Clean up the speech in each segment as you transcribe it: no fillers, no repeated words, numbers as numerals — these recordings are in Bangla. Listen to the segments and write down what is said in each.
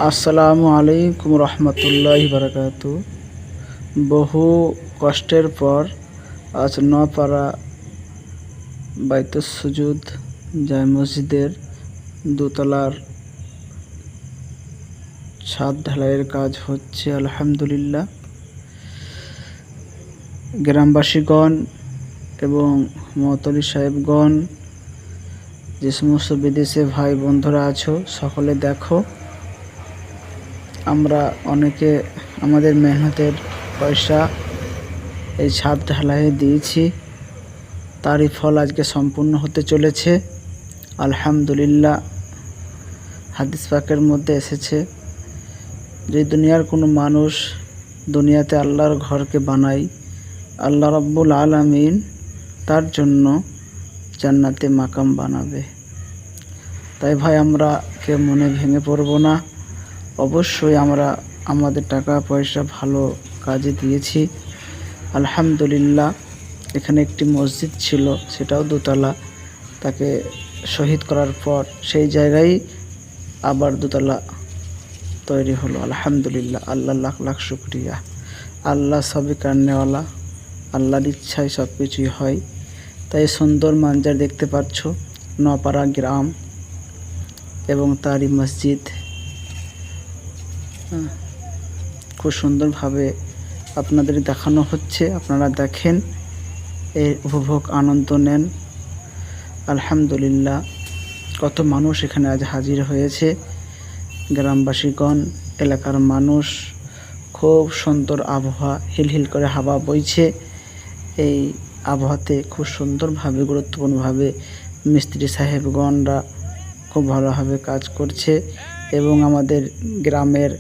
আসসালামু আলাইকুম রহমতুল্লাহি বারাকাতু। বহু কষ্টের পর আজ নপাড়া বাইতুস সুজুদ জামে মসজিদের দোতলার ছাদ ঢালাইয়ের কাজ হচ্ছে। আলহামদুলিল্লাহ, গ্রামবাসীগণ এবং মহতলি সাহেবগণ, যে সমস্ত বিদেশে ভাই বন্ধুরা আছো, সকলে দেখো, আমরা অনেকে আমাদের মেহনতের পয়সা এই ছাদ ঢালাইয়ে দিয়েছি, তারই ফল আজকে সম্পূর্ণ হতে চলেছে। আলহামদুলিল্লাহ, হাদিস পাকের মধ্যে এসেছে যে দুনিয়ার কোনো মানুষ দুনিয়াতে আল্লাহর ঘরকে বানায়, আল্লাহ রাব্বুল আলামিন তার জন্য জান্নাতে মাকাম বানাবে। তাই ভাই, আমরা কেউ মনে ভেঙে পড়ব না। অবশ্যই আমরা আমাদের টাকা পয়সা ভালো কাজে দিয়েছি। আলহামদুলিল্লাহ, এখানে একটি মসজিদ ছিল, সেটাও দোতলা, তাকে শহীদ করার পর সেই জায়গায় আবার দোতলা তৈরি হলো। আলহামদুলিল্লাহ, আল্লাহ লাখ লাখ শুকরিয়া। আল্লাহ সবই কারণেওয়ালা, আল্লাহর ইচ্ছায় সব কিছুই হয়। তাই সুন্দর মানজার দেখতে পাচ্ছ, নপাড়া গ্রাম এবং তারই মসজিদ খুব সুন্দরভাবে আপনাদের দেখানো হচ্ছে। আপনারা দেখেন, এর উপভোগ আনন্দ নেন। আলহামদুলিল্লাহ, কত মানুষ এখানে আজ হাজির হয়েছে, গ্রামবাসীগণ, এলাকার মানুষ। খুব সুন্দর আবহাওয়া, হিলহিল করে হাওয়া বইছে। এই আবহাওয়াতে খুব সুন্দরভাবে, গুরুত্বপূর্ণভাবে মিস্ত্রি সাহেবগণরা খুব ভালোভাবে কাজ করছে এবং আমাদের গ্রামের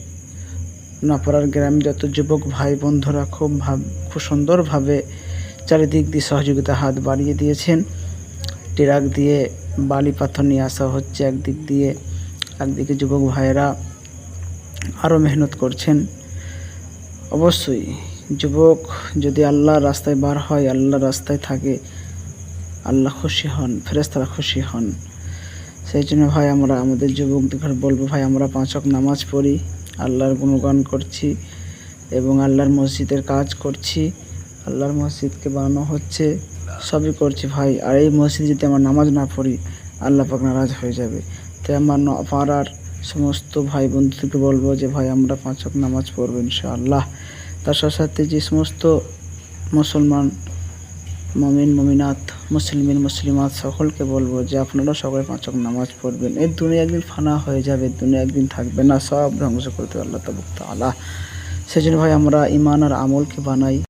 নপাড়ার গ্রামে যত যুবক ভাই বন্ধুরা খুব সুন্দরভাবে চারিদিক দিয়ে সহযোগিতা হাত বাড়িয়ে দিয়েছেন। ট্রাক দিয়ে বালি পাথর নিয়ে আসা হচ্ছে একদিকে যুবক ভাইয়েরা আরও মেহনত করছেন। অবশ্যই যুবক যদি আল্লাহর রাস্তায় বার হয়, আল্লাহর রাস্তায় থাকে, আল্লাহ খুশি হন, ফেরেশতারা খুশি হন। সেই জন্য ভাই, আমরা আমাদের যুবকদের বলবো, ভাই, আমরা 5 ওয়াক্ত নামাজ পড়ি, আল্লাহর গুণগান করছি এবং আল্লাহর মসজিদের কাজ করছি, আল্লাহর মসজিদকে বানানো হচ্ছে, সবই করছি ভাই। আর এই মসজিদে যদি আমরা নামাজ না পড়ি, আল্লাহ পাক নারাজ হয়ে যাবে। তাই আমার পাড়ার সমস্ত ভাই বন্ধুদেরকে বলবো যে ভাই, আমরা 5 ওয়াক্ত নামাজ পড়বো ইনশাআল্লাহ। তার সাথে যে সমস্ত মুসলমান মুমিন মুমিনাত, মুসলিমিন মুসলিমাত সকলকে বলবো যে আপনারা সকলে 5 ওয়াক্ত নামাজ পড়বেন। এই দুনিয়া একদিন ফানা হয়ে যাবে, দুনিয়া একদিন থাকবে না, সব ধ্বংস করতে আল্লাহ তাআলা। সেজন্য ভাই, আমরা ঈমান আর আমলকে বানাই।